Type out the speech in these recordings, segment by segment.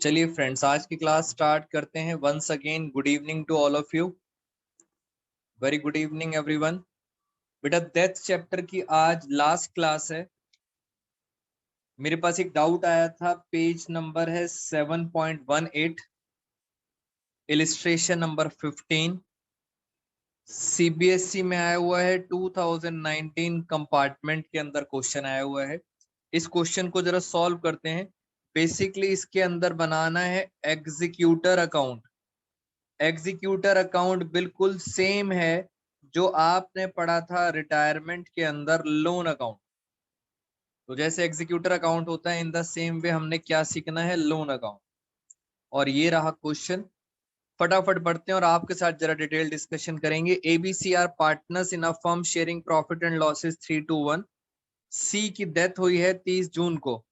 चलिए फ्रेंड्स, आज की क्लास स्टार्ट करते हैं। Once again good evening to all of you. Very good evening everyone. बेटा डेथ चैप्टर की आज लास्ट क्लास है। मेरे पास एक डाउट आया था, पेज नंबर है 7.18, इलिस्ट्रेशन नंबर 15, सीबीएसई में आया हुआ है। 2019 कंपार्टमेंट के अंदर क्वेश्चन आया हुआ है। इस क्वेश्चन को जरा सॉल्व करते हैं। बेसिकली इसके अंदर बनाना है एग्जीक्यूटर अकाउंट। एग्जीक्यूटर अकाउंट बिल्कुल सेम है जो आपने पढ़ा था रिटायरमेंट के अंदर लोन अकाउंट। तो जैसे एग्जीक्यूटर अकाउंट होता है, इन द सेम वे हमने क्या सीखना है, लोन अकाउंट। और ये रहा क्वेश्चन, फटाफट पढ़ते हैं और आपके साथ जरा डिटेल डिस्कशन करेंगे। ABC are partners in a firm sharing profit and losses 3-1। C की डेथ हुई है 30 जून को,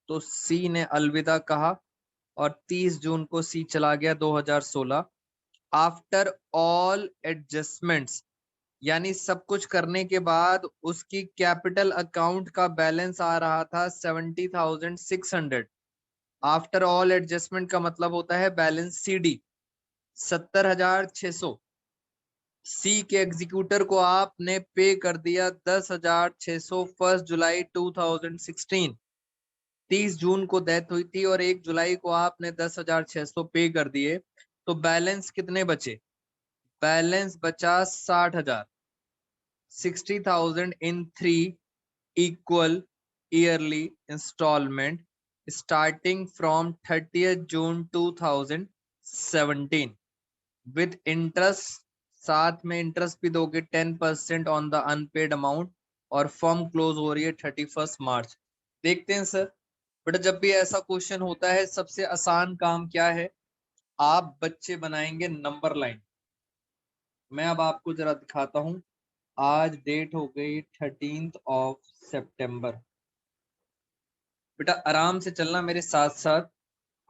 तो सी ने अलविदा कहा और 30 जून को सी चला गया 2016। आफ्टर ऑल एडजस्टमेंट्स, यानी सब कुछ करने के बाद उसकी कैपिटल अकाउंट का बैलेंस आ रहा था 70,600। आफ्टर ऑल एडजस्टमेंट का मतलब होता है बैलेंस सीडी 70,600। सी के एग्जीक्यूटर को आपने पे कर दिया 10,600 1 जुलाई 2016। 30 जून को डेथ हुई थी और 1 जुलाई को आपने 10,600 पे कर दिए, तो बैलेंस कितने बचे? बैलेंस बचा 60,000। 60,000 in 3 equal yearly instalment starting from 30th June 2017 with interest. साथ में इंटरेस्ट भी दोगे 10% ऑन द अनपेड अमाउंट, और फर्म क्लोज हो रही है 31 मार्च। देखते हैं सर। बेटा जब भी ऐसा क्वेश्चन होता है, सबसे आसान काम क्या है, आप बच्चे बनाएंगे नंबर लाइन। मैं अब आपको जरा दिखाता हूं। आज डेट हो गई 13 सितंबर। बेटा आराम से चलना मेरे साथ साथ।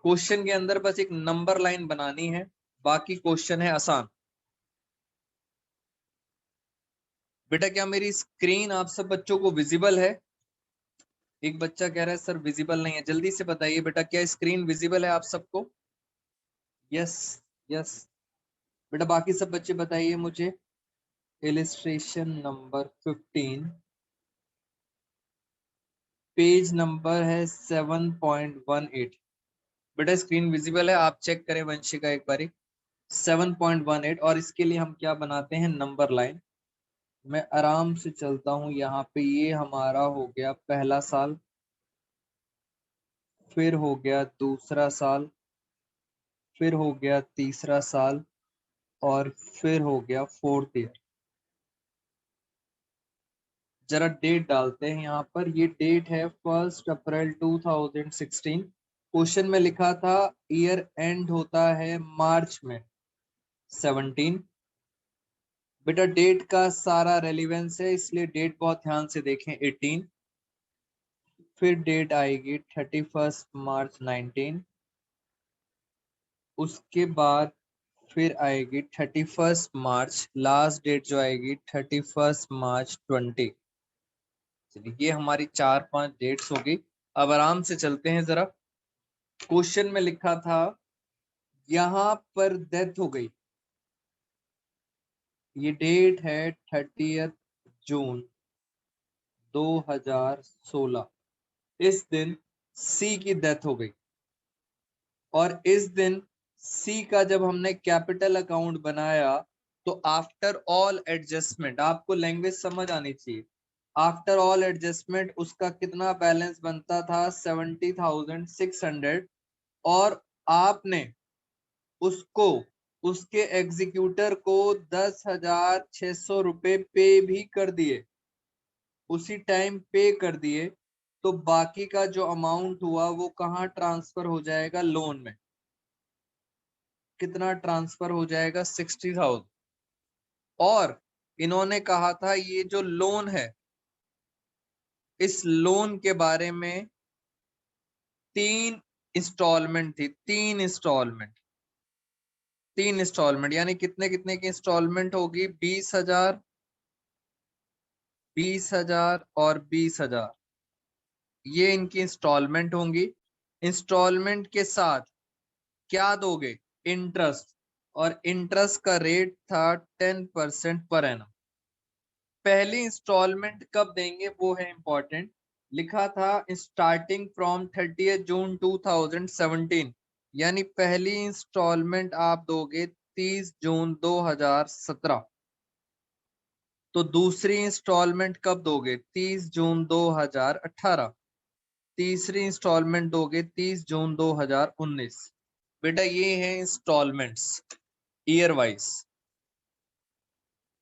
क्वेश्चन के अंदर बस एक नंबर लाइन बनानी है, बाकी क्वेश्चन है आसान। बेटा क्या मेरी स्क्रीन आप सब बच्चों को विजिबल है? एक बच्चा कह रहा है सर विजिबल नहीं है, जल्दी से बताइए बेटा क्या स्क्रीन विजिबल है आप सबको? Yes, yes. बेटा बाकी सब बच्चे बताइए मुझे। इलिस्ट्रेशन नंबर 15, पेज नंबर है 7.18। बेटा स्क्रीन विजिबल है, आप चेक करें वंशिका एक बारी। 7.18, और इसके लिए हम क्या बनाते हैं, नंबर लाइन। मैं आराम से चलता हूं। यहाँ पे ये हमारा हो गया पहला साल, फिर हो गया दूसरा साल, फिर हो गया तीसरा साल, और फिर हो गया 4th ईयर। जरा डेट डालते हैं यहाँ पर। ये डेट है 1 अप्रैल 2016। क्वेश्चन में लिखा था ईयर एंड होता है मार्च में 17। बेटा डेट का सारा रेलिवेंस है, इसलिए डेट बहुत ध्यान से देखें। 18, फिर डेट आएगी 31 मार्च 19, उसके बाद फिर आएगी 31 मार्च, लास्ट डेट जो आएगी 31 मार्च 20। चलिए ये हमारी 4-5 डेट्स होगी। अब आराम से चलते हैं जरा। क्वेश्चन में लिखा था यहां पर डेथ हो गई, ये डेट है 30th जून 2016। इस दिन सी की डेथ हो गई, और इस दिन सी का जब हमने कैपिटल अकाउंट बनाया, तो आफ्टर ऑल एडजस्टमेंट, आपको लैंग्वेज समझ आनी चाहिए, आफ्टर ऑल एडजस्टमेंट उसका कितना बैलेंस बनता था, 70,600। और आपने उसको, उसके एग्जीक्यूटर को 10,600 रुपए पे भी कर दिए, उसी टाइम पे कर दिए। तो बाकी का जो अमाउंट हुआ वो कहाँ ट्रांसफर हो जाएगा, लोन में। कितना ट्रांसफर हो जाएगा, 60,000। और इन्होंने कहा था ये जो लोन है, इस लोन के बारे में 3 इंस्टॉलमेंट थी, 3 इंस्टॉलमेंट यानी कितने कितने की इंस्टॉलमेंट होगी, 20,000, 20,000 और 20,000। ये इनकी इंस्टॉलमेंट होंगी। इंस्टॉलमेंट के साथ क्या दोगे? इंटरेस्ट, और इंटरेस्ट का रेट था 10% पर एनम। पहली इंस्टॉलमेंट कब देंगे वो है इंपॉर्टेंट। लिखा था स्टार्टिंग फ्रॉम 30 जून 2017, यानी पहली इंस्टॉलमेंट आप दोगे 30 जून 2017। तो दूसरी इंस्टॉलमेंट कब दोगे? 30 जून 2018। तीसरी इंस्टॉलमेंट दोगे 30 जून 2019। बेटा ये है इंस्टॉलमेंट्स ईयर वाइज।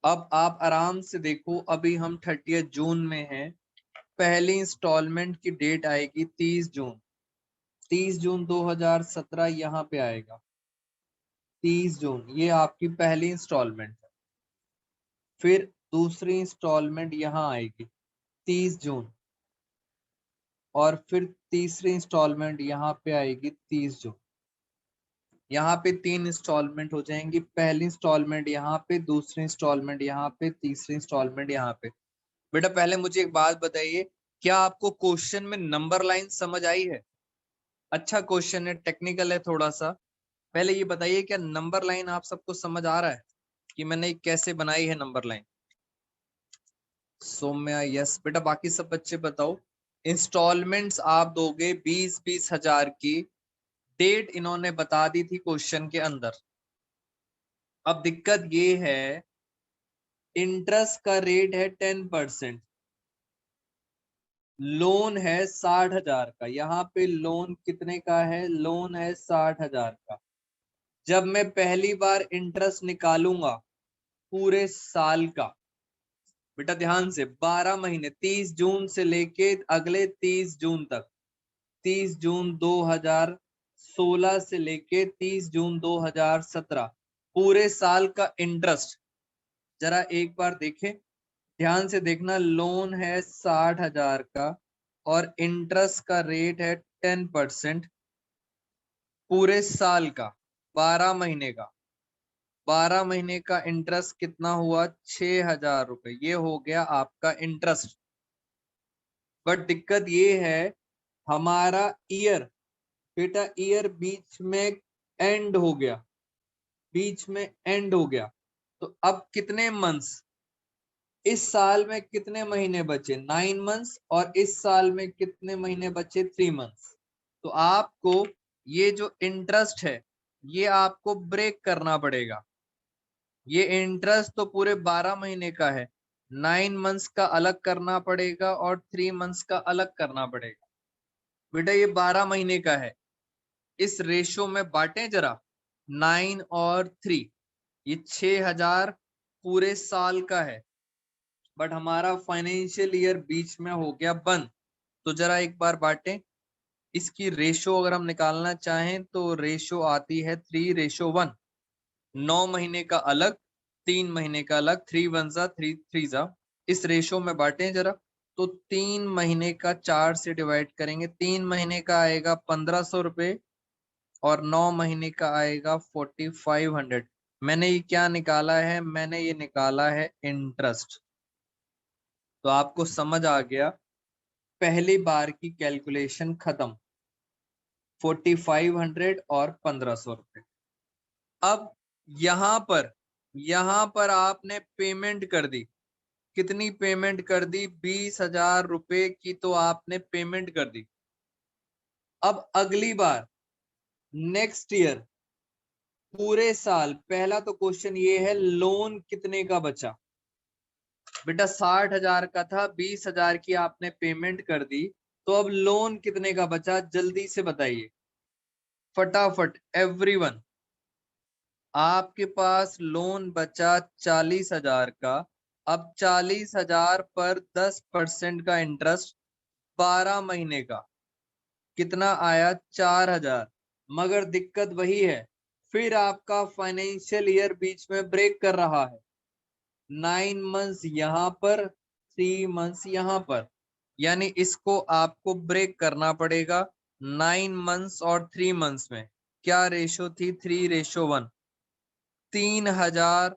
अब आप आराम से देखो, अभी हम 30 जून में हैं, पहली इंस्टॉलमेंट की डेट आएगी 30 जून। 30 जून 2017 यहाँ पे आएगा। 30 जून ये आपकी पहली इंस्टॉलमेंट है। फिर दूसरी इंस्टॉलमेंट यहाँ आएगी 30 जून, और फिर तीसरी इंस्टॉलमेंट यहाँ पे आएगी 30 जून। यहाँ पे 3 इंस्टॉलमेंट हो जाएंगी। पहली इंस्टॉलमेंट यहाँ पे, दूसरी इंस्टॉलमेंट यहाँ पे, तीसरी इंस्टॉलमेंट यहाँ पे। बेटा पहले मुझे एक बात बताइए, क्या आपको क्वेश्चन में नंबर लाइन समझ आई है? अच्छा क्वेश्चन है, टेक्निकल है थोड़ा सा। पहले ये बताइए, क्या नंबर लाइन आप सबको समझ आ रहा है कि मैंने कैसे बनाई है नंबर लाइन? सौम्या यस। बेटा बाकी सब बच्चे बताओ। इंस्टॉलमेंट्स आप दोगे 20-20 हजार की। डेट इन्होंने बता दी थी क्वेश्चन के अंदर। अब दिक्कत ये है, इंटरेस्ट का रेट है 10%, लोन है 60,000 का। यहाँ पे लोन कितने का है? लोन है 60,000 का। जब मैं पहली बार इंटरेस्ट निकालूंगा पूरे साल का, बेटा ध्यान से, 12 महीने, 30 जून से लेके अगले 30 जून तक, 30 जून 2016 से लेके 30 जून 2017, पूरे साल का इंटरेस्ट जरा एक बार देखें, ध्यान से देखना। लोन है 60,000 का और इंटरेस्ट का रेट है 10%, पूरे साल का, 12 महीने का। 12 महीने का इंटरेस्ट कितना हुआ? 6,000 रुपए। ये हो गया आपका इंटरेस्ट। बट दिक्कत ये है, हमारा ईयर, बेटा ईयर बीच में एंड हो गया, बीच में एंड हो गया। तो अब कितने मंथ्स? इस साल में कितने महीने बचे? 9 मंथ्स। और इस साल में कितने महीने बचे? 3 मंथ्स। तो आपको ये जो इंटरेस्ट है ये आपको ब्रेक करना पड़ेगा। ये इंटरेस्ट तो पूरे 12 महीने का है, 9 मंथ्स का अलग करना पड़ेगा और 3 मंथ्स का अलग करना पड़ेगा। बेटा ये 12 महीने का है, इस रेशो में बांटे जरा, 9 और 3, ये 6,000 पूरे साल का है। बट हमारा फाइनेंशियल ईयर बीच में हो गया बंद। तो जरा एक बार बांटे। इसकी रेशो अगर हम निकालना चाहें तो रेशो आती है 3:1। 9 महीने का अलग, 3 महीने का अलग, 3 1 जा 3 3 जा। इस रेशो में बांटे जरा, तो 3 महीने का 4 से डिवाइड करेंगे, 3 महीने का आएगा 1,500 रुपए और 9 महीने का आएगा 4,500। मैंने ये क्या निकाला है? मैंने ये निकाला है इंटरेस्ट। तो आपको समझ आ गया, पहली बार की कैलकुलेशन खत्म, 4,500 और 1,500 रुपए। अब यहां पर आपने पेमेंट कर दी। कितनी पेमेंट कर दी? 20,000 रुपए की तो आपने पेमेंट कर दी। अब अगली बार नेक्स्ट ईयर पूरे साल, पहला तो क्वेश्चन ये है, लोन कितने का बचा? बेटा 60,000 का था, 20,000 की आपने पेमेंट कर दी, तो अब लोन कितने का बचा? जल्दी से बताइए फटाफट एवरीवन। आपके पास लोन बचा 40,000 का। अब 40,000 पर 10% का इंटरेस्ट 12 महीने का कितना आया? 4,000। मगर दिक्कत वही है, फिर आपका फाइनेंशियल ईयर बीच में ब्रेक कर रहा है। 9 मंथ्स यहाँ पर, 3 मंथ्स यहाँ पर, यानी इसको आपको ब्रेक करना पड़ेगा। 9 मंथ्स और 3 मंथ्स में क्या रेशो थी? 3:1। 3,000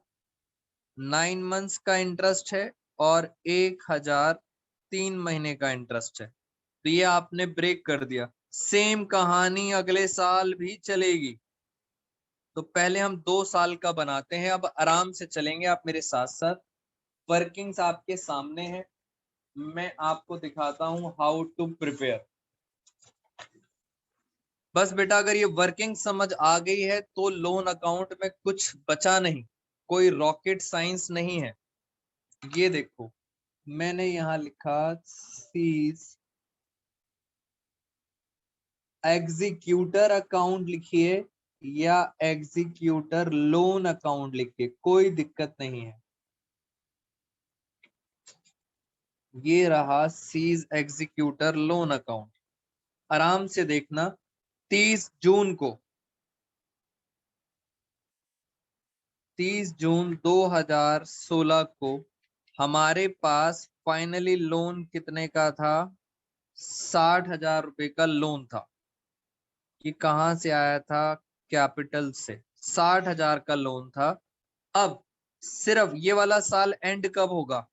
9 मंथ्स का इंटरेस्ट है और 1,000 3 महीने का इंटरेस्ट है। तो ये आपने ब्रेक कर दिया। सेम कहानी अगले साल भी चलेगी। तो पहले हम 2 साल का बनाते हैं। अब आराम से चलेंगे आप मेरे साथ साथ। वर्किंग्स आपके सामने है, मैं आपको दिखाता हूं हाउ टू प्रिपेयर। बस बेटा अगर ये वर्किंग समझ आ गई है तो लोन अकाउंट में कुछ बचा नहीं, कोई रॉकेट साइंस नहीं है। ये देखो मैंने यहाँ लिखा सीज एग्जीक्यूटर अकाउंट लिखिए या एग्जीक्यूटर लोन अकाउंट लिखिए, कोई दिक्कत नहीं है। ये रहा सीज एग्जीक्यूटर लोन अकाउंट। आराम से देखना, 30 जून को 30 जून 2016 को हमारे पास फाइनली लोन कितने का था? 60,000 रुपए का लोन था। ये कहाँ से आया था? कैपिटल से। 60,000 का लोन था। अब सिर्फ ये वाला साल एंड कब होगा?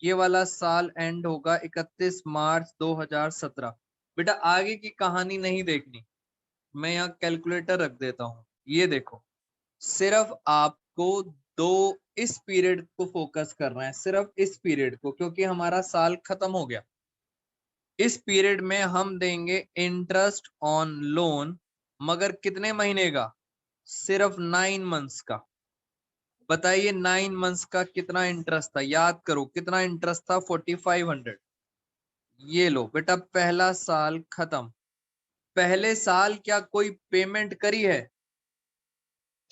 ये वाला साल एंड होगा 31 मार्च 2017। बेटा आगे की कहानी नहीं देखनी, मैं यहाँ कैलकुलेटर रख देता हूँ। ये देखो सिर्फ आपको दो इस पीरियड को फोकस करना है, सिर्फ इस पीरियड को, क्योंकि हमारा साल खत्म हो गया। इस पीरियड में हम देंगे इंटरेस्ट ऑन लोन, मगर कितने महीने का? सिर्फ 9 मंथ्स का। बताइए 9 मंथ्स का कितना इंटरेस्ट था? याद करो कितना इंटरेस्ट था? 4500। ये लो बेटा पहला साल खत्म। पहले साल क्या कोई पेमेंट करी है?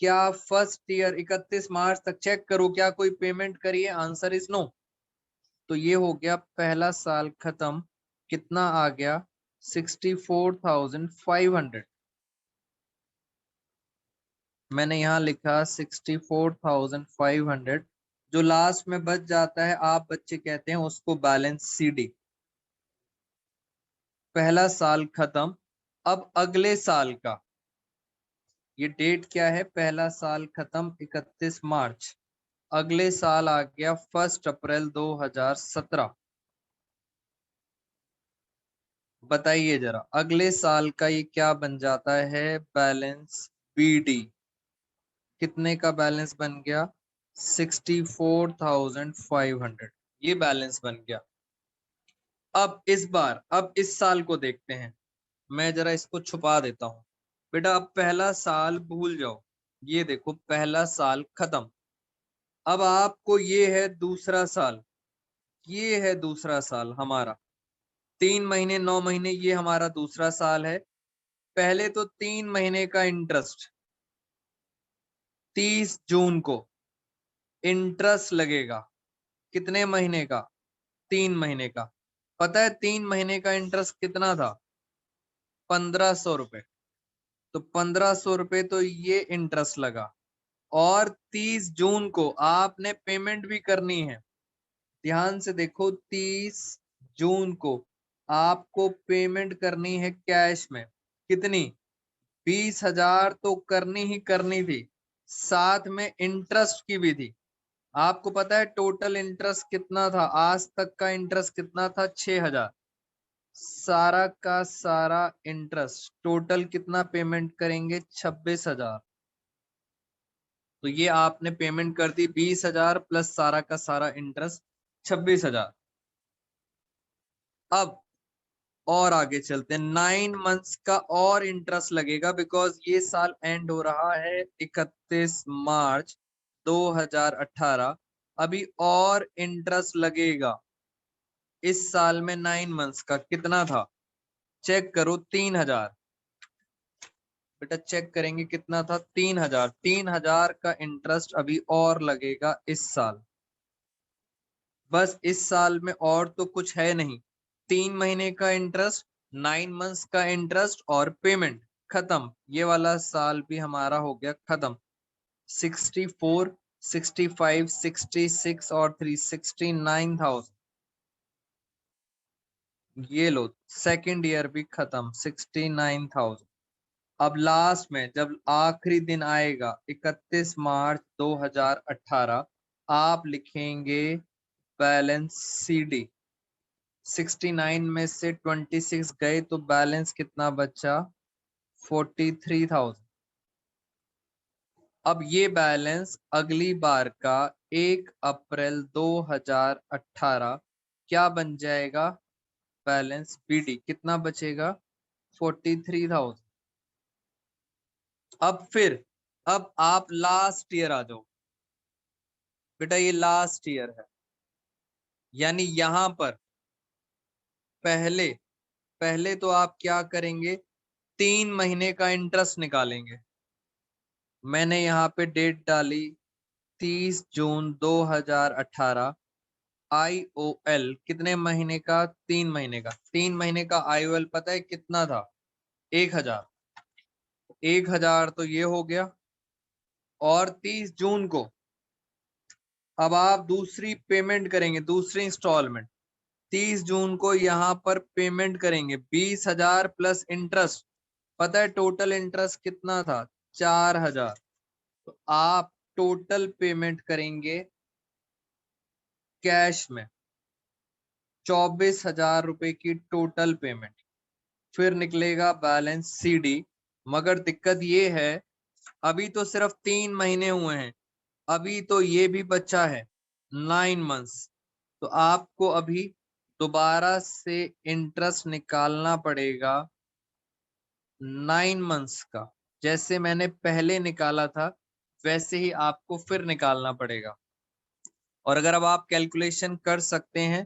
क्या फर्स्ट ईयर 31 मार्च तक चेक करो, क्या कोई पेमेंट करी है? Answer is no. तो ये हो गया पहला साल खत्म। कितना आ गया? 64,500। मैंने यहाँ लिखा 64,500। जो लास्ट में बच जाता है आप बच्चे कहते हैं उसको बैलेंस सीडी। पहला साल खत्म। अब अगले साल का ये डेट क्या है? पहला साल खत्म 31 मार्च। अगले साल आ गया 1 अप्रैल 2017। बताइए जरा अगले साल का ये क्या बन जाता है? Balance BD. कितने का बैलेंस बन गया? 64,500। ये बैलेंस बन गया। अब इस बार, अब इस साल को देखते हैं। मैं जरा इसको छुपा देता हूं। बेटा अब पहला साल भूल जाओ। ये देखो पहला साल खत्म। अब आपको ये है दूसरा साल। ये है दूसरा साल हमारा। 3 महीने 9 महीने ये हमारा दूसरा साल है। पहले तो 3 महीने का इंटरेस्ट 30 जून को इंटरेस्ट लगेगा। कितने महीने का? 3 महीने का। पता है 3 महीने का इंटरेस्ट कितना था? 1,500 रुपए। तो 1,500 रुपए तो ये इंटरेस्ट लगा। और 30 जून को आपने पेमेंट भी करनी है। ध्यान से देखो 30 जून को आपको पेमेंट करनी है कैश में। कितनी? 20,000 तो करनी ही करनी थी, साथ में इंटरेस्ट की भी थी। आपको पता है टोटल इंटरेस्ट कितना था? आज तक का इंटरेस्ट कितना था? 6,000। सारा का सारा इंटरेस्ट टोटल कितना पेमेंट करेंगे? 26,000। तो ये आपने पेमेंट कर दी 20,000 प्लस सारा का सारा इंटरेस्ट 26,000। अब और आगे चलते हैं। 9 मंथ्स का और इंटरेस्ट लगेगा बिकॉज ये साल एंड हो रहा है 31 मार्च 2018। अभी और इंटरेस्ट लगेगा इस साल में। 9 मंथ्स का कितना था? चेक करो 3,000। बेटा चेक करेंगे कितना था? 3,000। 3,000 का इंटरेस्ट अभी और लगेगा इस साल। बस इस साल में और तो कुछ है नहीं। 3 महीने का इंटरेस्ट, 9 मंथ्स का इंटरेस्ट और पेमेंट खत्म। ये वाला साल भी हमारा हो गया खत्म। 64, 65, 66 और 3 69,000। ये लो सेकेंड ईयर भी खत्म 69,000। अब लास्ट में जब आखिरी दिन आएगा 31 मार्च 2018, आप लिखेंगे बैलेंस सीडी। 69 में से 26 गए तो बैलेंस कितना बचा? 43,000। अब ये बैलेंस अगली बार का 1 अप्रैल 2018 क्या बन जाएगा? बैलेंस बीडी कितना बचेगा? 43,000। अब आप लास्ट ईयर आ जाओ बेटा, ये लास्ट ईयर है, यानी यहां पर पहले पहले तो आप क्या करेंगे? 3 महीने का इंटरेस्ट निकालेंगे। मैंने यहाँ पे डेट डाली 30 जून 2018। IOL कितने महीने का? 3 महीने का। 3 महीने का IOL पता है कितना था? 1,000। 1,000 तो ये हो गया। और 30 जून को अब आप दूसरी पेमेंट करेंगे, दूसरी इंस्टॉलमेंट 30 जून को यहाँ पर पेमेंट करेंगे 20,000 प्लस इंटरेस्ट। पता है टोटल इंटरेस्ट कितना था? 4,000। तो आप टोटल पेमेंट करेंगे कैश में 24,000 रुपए की टोटल पेमेंट। फिर निकलेगा बैलेंस CD। मगर दिक्कत ये है, अभी तो सिर्फ 3 महीने हुए हैं, अभी तो ये भी बचा है 9 मंथ्स। तो आपको अभी दोबारा से इंटरेस्ट निकालना पड़ेगा 9 मंथ्स का। जैसे मैंने पहले निकाला था वैसे ही आपको फिर निकालना पड़ेगा। और अगर अब आप कैलकुलेशन कर सकते हैं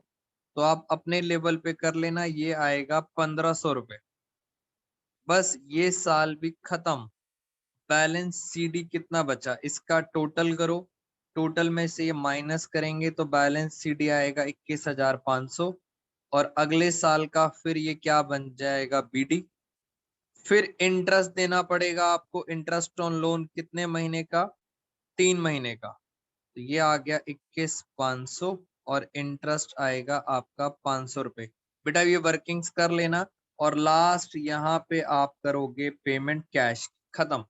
तो आप अपने लेवल पे कर लेना, ये आएगा 1,500 रुपए। बस ये साल भी खत्म। बैलेंस CD कितना बचा इसका टोटल करो। टोटल में से ये माइनस करेंगे तो बैलेंस CD आएगा 21,500। और अगले साल का फिर ये क्या बन जाएगा? BD। फिर इंटरेस्ट देना पड़ेगा आपको। इंटरेस्ट ऑन लोन कितने महीने का? 3 महीने का। तो ये आ गया 21,500 और इंटरेस्ट आएगा आपका 500 रुपए। बेटा ये वर्किंग्स कर लेना और लास्ट यहाँ पे आप करोगे पेमेंट कैश। खत्म।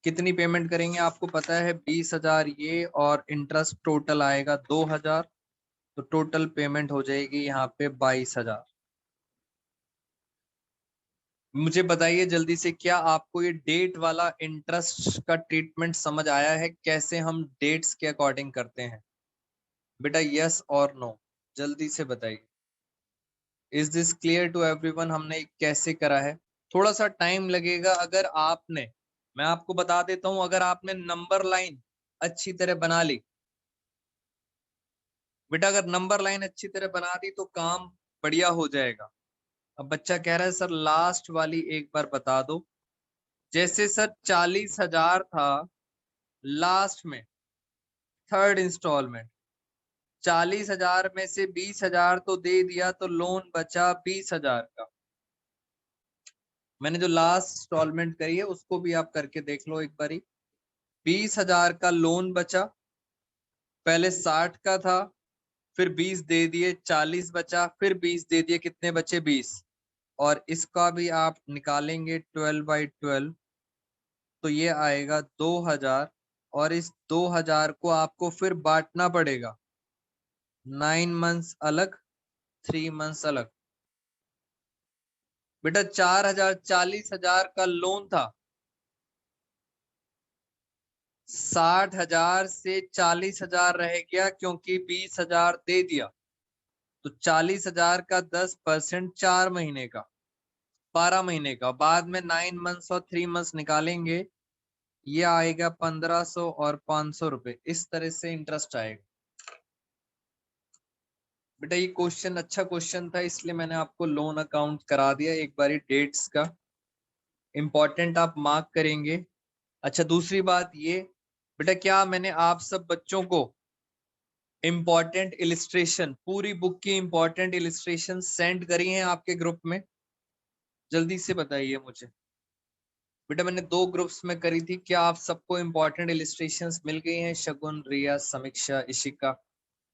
कितनी पेमेंट करेंगे आपको पता है? 20,000 ये और इंटरेस्ट टोटल आएगा 2,000। तो टोटल पेमेंट हो जाएगी यहाँ पे 22,000। मुझे बताइए जल्दी से, क्या आपको ये डेट वाला इंटरेस्ट का ट्रीटमेंट समझ आया है? कैसे हम डेट्स के अकॉर्डिंग करते हैं बेटा? यस और नो, जल्दी से बताइए। Is this clear to everyone? हमने कैसे करा है? थोड़ा सा टाइम लगेगा। अगर आपने, मैं आपको बता देता हूं, अगर आपने नंबर लाइन अच्छी तरह बना ली बेटा, अगर नंबर लाइन अच्छी तरह बना दी तो काम बढ़िया हो जाएगा। अब बच्चा कह रहा है सर लास्ट वाली एक बार बता दो। जैसे सर 40,000 था लास्ट में, थर्ड इंस्टॉलमेंट। 40,000 में से 20,000 तो दे दिया तो लोन बचा 20,000 का। मैंने जो लास्ट इंस्टॉलमेंट करी है उसको भी आप करके देख लो एक बारी। 20,000 का लोन बचा, पहले 60 का था, फिर 20 दे दिए, 40 बचा, फिर 20 दे दिए, कितने बचे? 20। और इसका भी आप निकालेंगे 12/12 तो ये आएगा 2,000। और इस 2,000 को आपको फिर बांटना पड़ेगा 9 मंथ्स अलग, 3 मंथ्स अलग। बेटा 4,000, 40,000 का लोन था, 60,000 से 40,000 रह गया क्योंकि 20,000 दे दिया। तो 40,000 का 10% 4 महीने का, 12 महीने का। बाद में 9 मंथ्स और 3 मंथ्स निकालेंगे, ये आएगा 1,500 और 500 रुपए। इस तरह से इंटरेस्ट आएगा। बेटा ये क्वेश्चन अच्छा क्वेश्चन था, इसलिए मैंने आपको लोन अकाउंट करा दिया एक बारी। डेट्स का इंपॉर्टेंट आप मार्क करेंगे। अच्छा दूसरी बात ये बेटा, क्या मैंने आप सब बच्चों को इंपॉर्टेंट इलिस्ट्रेशन, पूरी बुक की इंपॉर्टेंट इलिस्ट्रेशन सेंड करी हैं आपके ग्रुप में? जल्दी से बताइए मुझे। बेटा मैंने 2 ग्रुप्स में करी थी, क्या आप सबको इंपॉर्टेंट इलिस्ट्रेशंस मिल गई हैं? शगुन, रिया, समीक्षा, इशिका,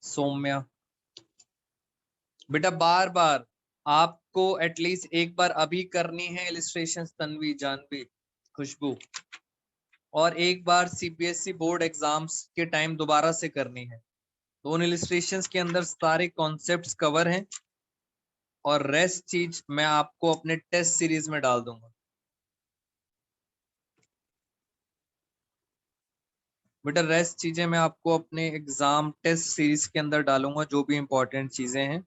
सौम्या। बेटा बार बार आपको एटलीस्ट एक बार अभी करनी है इलिस्ट्रेशंस, तन्वी, जानवी, खुशबू। और एक बार CBSE बोर्ड एग्जाम्स के टाइम दोबारा से करनी है। तो उन इलिस्ट्रेशंस के अंदर सारे कॉन्सेप्ट्स कवर हैं और रेस्ट चीज मैं आपको अपने टेस्ट सीरीज में डाल दूंगा। बेटा रेस्ट चीजें मैं आपको अपने एग्जाम टेस्ट सीरीज के अंदर डालूंगा, जो भी इंपॉर्टेंट चीजें हैं।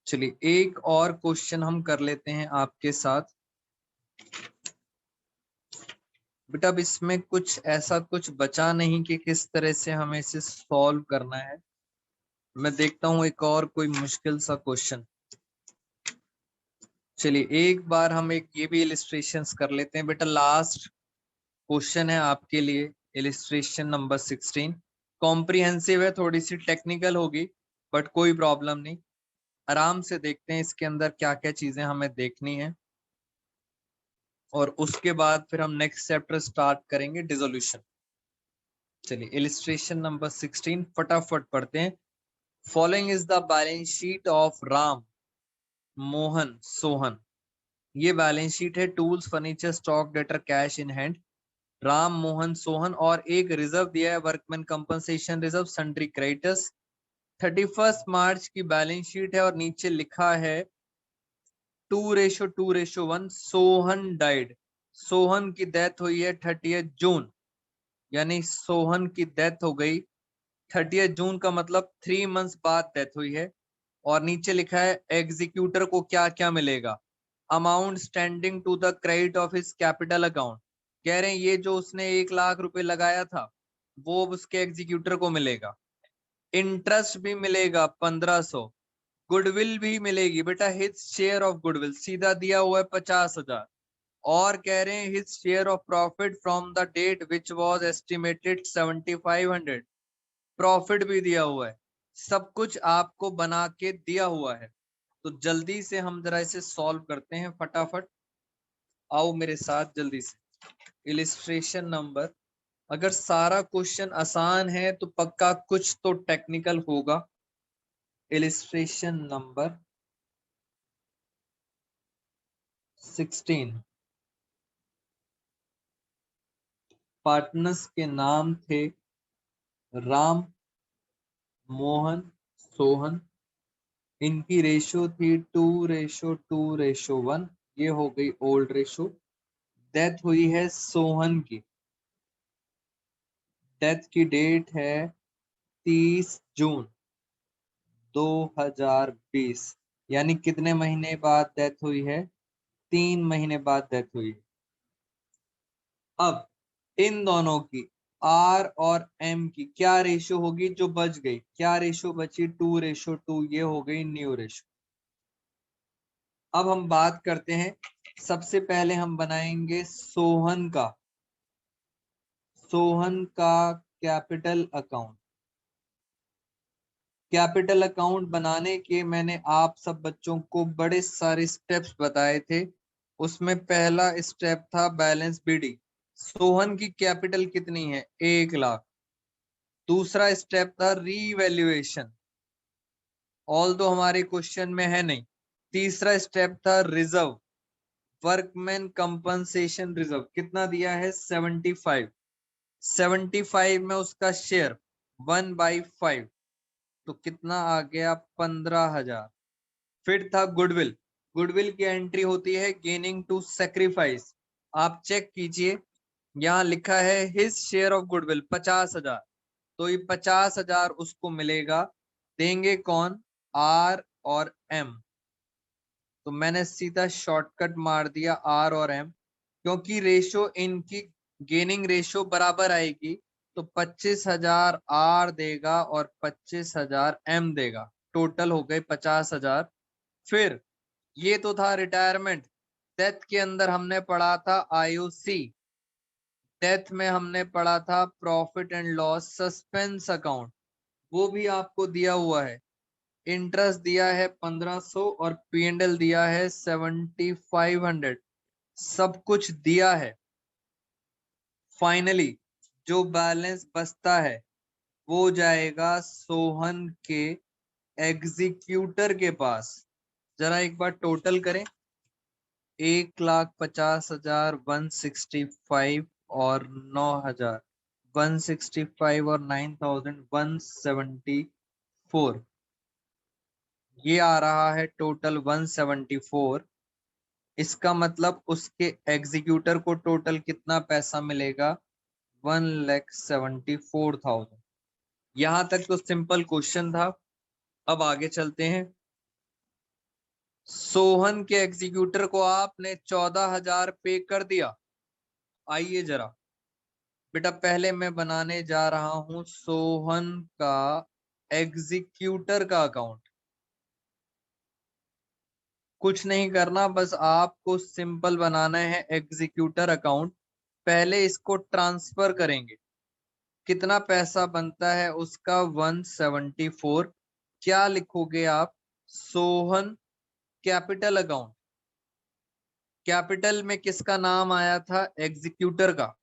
चलिए एक और क्वेश्चन हम कर लेते हैं आपके साथ। बेटा अब इसमें कुछ ऐसा कुछ बचा नहीं कि किस तरह से हमें इसे सॉल्व करना है। मैं देखता हूं एक और कोई मुश्किल सा क्वेश्चन। चलिए एक बार हम एक ये भी इलिस्ट्रेशंस कर लेते हैं। बेटा लास्ट क्वेश्चन है आपके लिए, इलिस्ट्रेशन नंबर 16। कॉम्प्रिहेंसिव है, थोड़ी सी टेक्निकल होगी बट कोई प्रॉब्लम नहीं। आराम से देखते हैं इसके अंदर क्या क्या चीजें हमें देखनी है, और उसके बाद फिर हम नेक्स्ट चैप्टर स्टार्ट करेंगे, डिसोल्यूशन। चलिए इलिस्ट्रेशन नंबर 16 फटाफट पढ़ते हैं। Following is the balance sheet of Ram, Mohan, Sohan. ये बैलेंस शीट है। Tools, furniture, stock, debtor, cash in hand. Ram, Mohan, Sohan और एक रिजर्व दिया है, workman compensation reserve, sundry creditors. 31 मार्च की बैलेंस शीट है और नीचे लिखा है 2:1 सोहन डाइड। सोहन की डेथ हुई है 30 जून, यानी सोहन की डेथ हो गई 30 जून का मतलब 3 मंथ्स बाद डेथ हुई है। और नीचे लिखा है एग्जीक्यूटर को क्या क्या मिलेगा। Amount standing to the credit of his capital account. कह रहे हैं ये जो उसने 1 लाख रुपए लगाया था वो उसके एग्जीक्यूटर को मिलेगा। इंटरेस्ट भी मिलेगा 1500। गुडविल भी मिलेगी बेटा, हिज शेयर ऑफ गुडविल सीधा दिया हुआ है 50,000। और कह रहे हैं his share of profit from the date which was estimated 7500। Profit भी दिया हुआ है। सब कुछ आपको बना के दिया हुआ है। तो जल्दी से हम जरा इसे सॉल्व करते हैं फटाफट। आओ मेरे साथ जल्दी से। इलिस्ट्रेशन नंबर, अगर सारा क्वेश्चन आसान है तो पक्का कुछ तो टेक्निकल होगा। Illustration number 16। पार्टनर्स के नाम थे राम, मोहन, सोहन। इनकी रेशो थी 2:2:1। ये हो गई ओल्ड रेशो। डेथ हुई है सोहन की। डेथ की डेट है 30 जून 2020। यानी कितने महीने बाद डेथ हुई है? 3 महीने बाद डेथ हुई। अब इन दोनों की आर और एम की क्या रेशो होगी जो बच गई? क्या रेशो बची? 2:2। ये हो गई न्यू रेशो। अब हम बात करते हैं, सबसे पहले हम बनाएंगे सोहन का कैपिटल अकाउंट। कैपिटल अकाउंट बनाने के मैंने आप सब बच्चों को बड़े सारे स्टेप्स बताए थे। उसमें पहला स्टेप था बैलेंस बीडी। सोहन की कैपिटल कितनी है? 1 लाख। दूसरा स्टेप था रीवैल्यूएशन, ऑल दो हमारे क्वेश्चन में है नहीं। तीसरा स्टेप था रिजर्व, वर्कमैन कंपनसेशन रिजर्व। कितना दिया है? 75। 75 में उसका शेयर 1/5, तो कितना आ गया? 15,000। फिर था गुडविल। गुडविल की एंट्री होती है गेनिंग टू सेक्रीफाइस। आप चेक कीजिए, यहाँ लिखा है हिज शेयर ऑफ गुडविल 50,000। तो ये 50,000 उसको मिलेगा। देंगे कौन? आर और एम। तो मैंने सीधा शॉर्टकट मार दिया आर और एम, क्योंकि रेशो इनकी गेनिंग रेशो बराबर आएगी। तो 25,000 आर देगा और 25,000 एम देगा। टोटल हो गए 50,000। फिर ये तो था रिटायरमेंट। डेथ के अंदर हमने पढ़ा था आईओसी। डेथ में हमने पढ़ा था profit and loss suspense account, वो भी आपको दिया हुआ है। इंटरेस्ट दिया है 1500 और पीएनएल दिया है 7500। सब कुछ दिया है। फाइनली जो बैलेंस बचता है वो जाएगा सोहन के एग्जीक्यूटर के पास। जरा एक बार टोटल करें। 1,50,000 165 और 9,000 165 और 9,174। ये आ रहा है टोटल 174। इसका मतलब उसके एग्जीक्यूटर को टोटल कितना पैसा मिलेगा, 1,74,000। यहां तक तो सिंपल क्वेश्चन था। अब आगे चलते हैं। सोहन के एग्जीक्यूटर को आपने 14,000 पे कर दिया। आइए जरा बेटा, पहले मैं बनाने जा रहा हूं सोहन का एग्जीक्यूटर का अकाउंट। कुछ नहीं करना, बस आपको सिंपल बनाना है एग्जीक्यूटर अकाउंट। पहले इसको ट्रांसफर करेंगे। कितना पैसा बनता है उसका, 174। क्या लिखोगे आप, सोहन कैपिटल अकाउंट। कैपिटल में किसका नाम आया था, एग्जीक्यूटर का।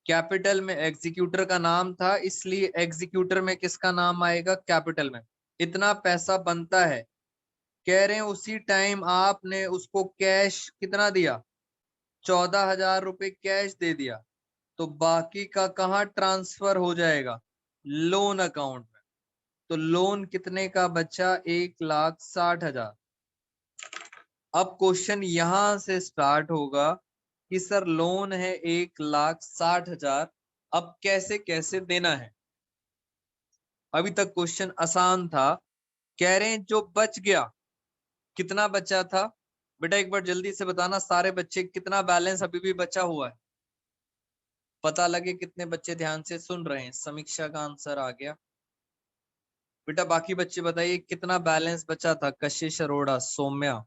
कैपिटल में एग्जीक्यूटर का नाम था, इसलिए एग्जीक्यूटर में किसका नाम आएगा, कैपिटल में। इतना पैसा बनता है, कह रहे हैं उसी टाइम आपने उसको कैश कितना दिया, 14,000 रुपए कैश दे दिया। तो बाकी का कहाँ ट्रांसफर हो जाएगा, लोन अकाउंट में। तो लोन कितने का बचा, 1,60,000। अब क्वेश्चन यहां से स्टार्ट होगा कि सर लोन है 1,60,000, अब कैसे कैसे देना है। अभी तक क्वेश्चन आसान था। कह रहे हैं जो बच गया, कितना बचा था बेटा, एक बार जल्दी से बताना सारे बच्चे, कितना बैलेंस अभी भी बचा हुआ है, पता लगे कितने बच्चे ध्यान से सुन रहे हैं। समीक्षा का आंसर आ गया बेटा। बाकी बच्चे बताइए कितना बैलेंस बचा था, कशिश अरोड़ा, सौम्या,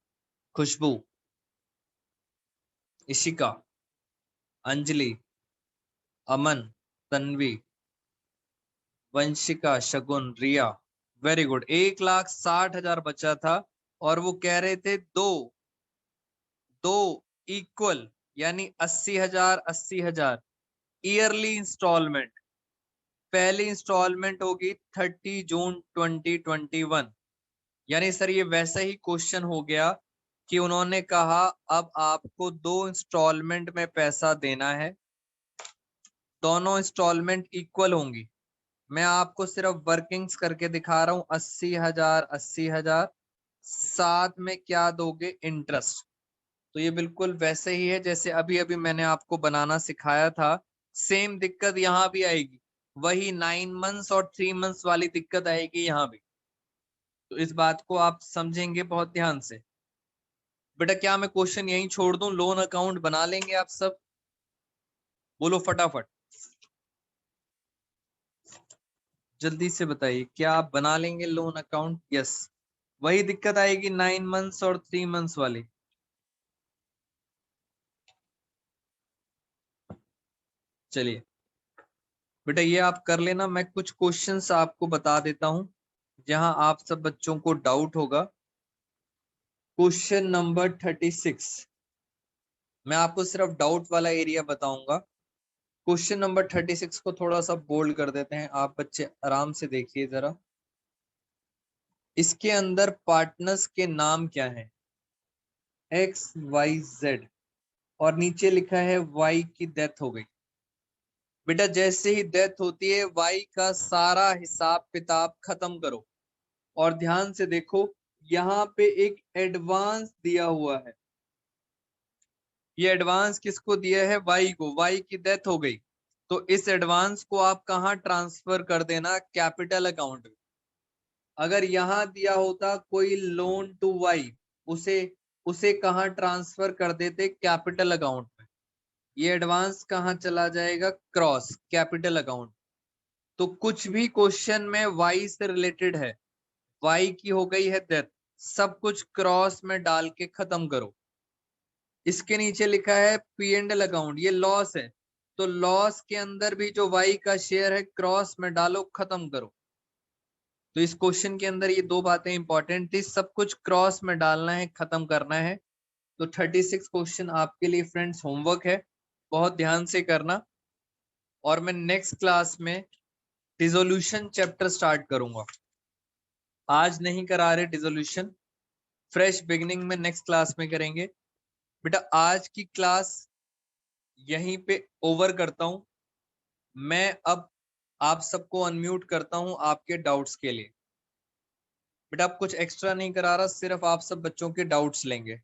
खुशबू, इशिका, अंजलि, अमन, तन्वी, वंशिका, शगुन, रिया। वेरी गुड, 1,60,000 बचा था। और वो कह रहे थे दो दो इक्वल, यानी 80,000 80,000 ईयरली इंस्टॉलमेंट। पहली इंस्टॉलमेंट होगी 30 जून 2021। यानी सर ये वैसा ही क्वेश्चन हो गया कि उन्होंने कहा अब आपको 2 इंस्टॉलमेंट में पैसा देना है, दोनों इंस्टॉलमेंट इक्वल होंगी। मैं आपको सिर्फ वर्किंग्स करके दिखा रहा हूं, 80,000 80,000, साथ में क्या दोगे, इंटरेस्ट। तो ये बिल्कुल वैसे ही है जैसे अभी अभी मैंने आपको बनाना सिखाया था। सेम दिक्कत यहाँ भी आएगी, वही 9 मंथ्स और 3 मंथ्स वाली दिक्कत आएगी यहाँ भी। तो इस बात को आप समझेंगे बहुत ध्यान से। बेटा क्या मैं क्वेश्चन यहीं छोड़ दूं, लोन अकाउंट बना लेंगे आप सब, बोलो फटाफट, जल्दी से बताइए, क्या आप बना लेंगे लोन अकाउंट। यस, वही दिक्कत आएगी 9 मंथ्स और 3 मंथ्स वाली। चलिए बेटा ये आप कर लेना, मैं कुछ क्वेश्चंस आपको बता देता हूं जहां आप सब बच्चों को डाउट होगा। क्वेश्चन नंबर 36, मैं आपको सिर्फ डाउट वाला एरिया बताऊंगा। क्वेश्चन नंबर 36 को थोड़ा सा बोल्ड कर देते हैं, आप बच्चे आराम से देखिए जरा। इसके अंदर पार्टनर्स के नाम क्या है, XYZ, और नीचे लिखा है Y की डेथ हो गई। बेटा जैसे ही डेथ होती है Y का सारा हिसाब किताब खत्म करो। और ध्यान से देखो, यहाँ पे एक एडवांस दिया हुआ है। ये एडवांस किसको दिया है, Y को। Y की डेथ हो गई, तो इस एडवांस को आप कहाँ ट्रांसफर कर देना, कैपिटल अकाउंट में। अगर यहाँ दिया होता कोई लोन टू Y, उसे उसे कहाँ ट्रांसफर कर देते, कैपिटल अकाउंट में। ये एडवांस कहाँ चला जाएगा, क्रॉस कैपिटल अकाउंट। तो कुछ भी क्वेश्चन में Y से रिलेटेड है, Y की हो गई है डेथ, सब कुछ क्रॉस में डाल के खत्म करो। इसके नीचे लिखा है P&L अकाउंट, ये लॉस है, तो लॉस के अंदर भी जो Y का शेयर है क्रॉस में डालो, खत्म करो। तो इस क्वेश्चन के अंदर ये दो बातें इंपॉर्टेंट थी, सब कुछ क्रॉस में डालना है, खत्म करना है। तो 36 क्वेश्चन आपके लिए फ्रेंड्स होमवर्क है, बहुत ध्यान से करना। और मैं नेक्स्ट क्लास में डिसोल्यूशन चैप्टर स्टार्ट करूंगा, आज नहीं करा रहे डिसोल्यूशन, फ्रेश बिगिनिंग में नेक्स्ट क्लास में करेंगे। बेटा आज की क्लास यहीं पे ओवर करता हूं मैं। अब आप सबको अनम्यूट करता हूं आपके डाउट्स के लिए। बेटा अब कुछ एक्स्ट्रा नहीं करा रहा, सिर्फ आप सब बच्चों के डाउट्स लेंगे।